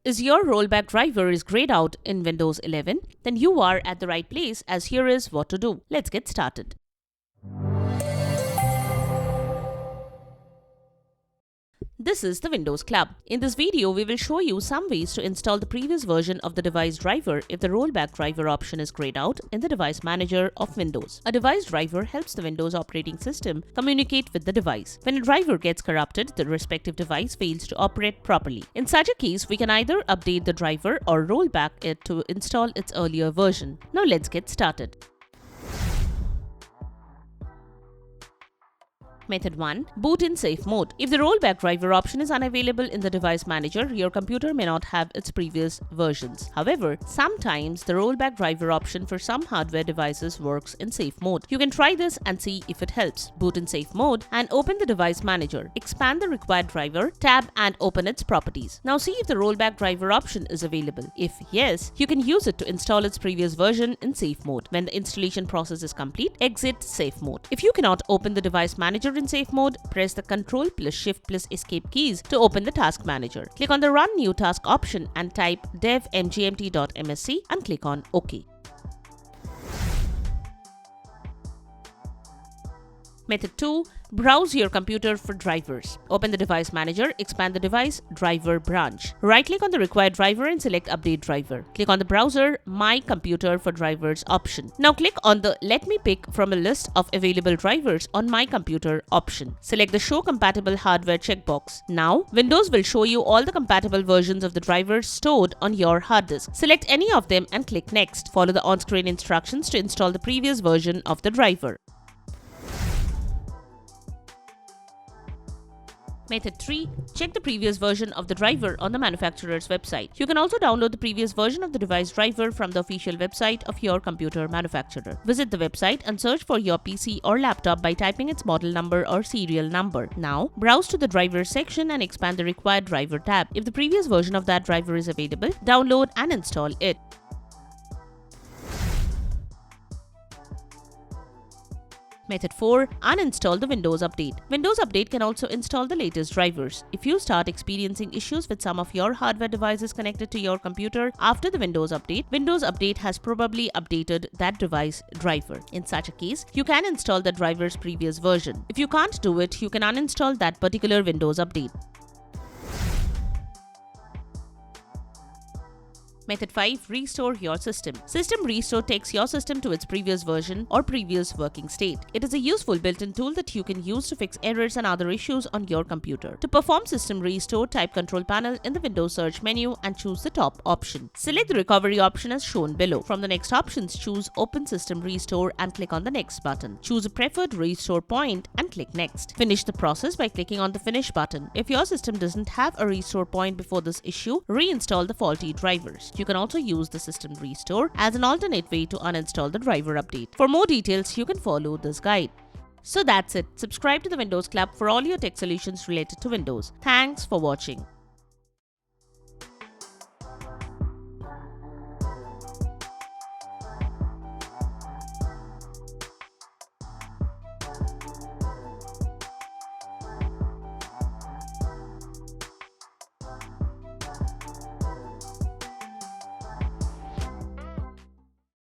Is your rollback driver is grayed out in Windows 11? Then you are at the right place, as here is what to do. Let's get started. This is the Windows Club. In this video, we will show you some ways to install the previous version of the device driver if the rollback driver option is grayed out in the device manager of Windows. A device driver helps the Windows operating system communicate with the device. When a driver gets corrupted, the respective device fails to operate properly. In such a case, we can either update the driver or roll back it to install its earlier version. Now let's get started. Method 1. Boot in safe mode. If the rollback driver option is unavailable in the device manager, your computer may not have its previous versions. However, sometimes the rollback driver option for some hardware devices works in safe mode. You can try this and see if it helps. Boot in safe mode and open the device manager. Expand the required driver, tab and open its properties. Now see if the rollback driver option is available. If yes, you can use it to install its previous version in safe mode. When the installation process is complete, exit safe mode. If you cannot open the device manager in safe mode, press the Ctrl plus Shift plus Escape keys to open the task manager. Click on the Run New Task option and type devmgmt.msc and click on OK. Method 2. Browse your computer for drivers. Open the device manager, expand the device driver branch. Right-click on the required driver and select Update Driver. Click on the browser My Computer for Drivers option. Now click on the Let me pick from a list of available drivers on My Computer option. Select the Show Compatible Hardware checkbox. Now, Windows will show you all the compatible versions of the drivers stored on your hard disk. Select any of them and click Next. Follow the on-screen instructions to install the previous version of the driver. Method 3. Check the previous version of the driver on the manufacturer's website. You can also download the previous version of the device driver from the official website of your computer manufacturer. Visit the website and search for your PC or laptop by typing its model number or serial number. Now, browse to the drivers section and expand the required driver tab. If the previous version of that driver is available, download and install it. Method 4. Uninstall the Windows Update. Windows Update can also install the latest drivers. If you start experiencing issues with some of your hardware devices connected to your computer after the Windows Update has probably updated that device driver. In such a case, you can install the driver's previous version. If you can't do it, you can uninstall that particular Windows Update. Method 5. Restore your system. System Restore takes your system to its previous version or previous working state. It is a useful built-in tool that you can use to fix errors and other issues on your computer. To perform System Restore, type Control Panel in the Windows search menu and choose the top option. Select the recovery option as shown below. From the next options, choose Open System Restore and click on the Next button. Choose a preferred restore point and click Next. Finish the process by clicking on the Finish button. If your system doesn't have a restore point before this issue, reinstall the faulty drivers. You can also use the System Restore as an alternate way to uninstall the driver update. For more details, you can follow this guide. So that's it. Subscribe to the Windows Club for all your tech solutions related to Windows. Thanks for watching.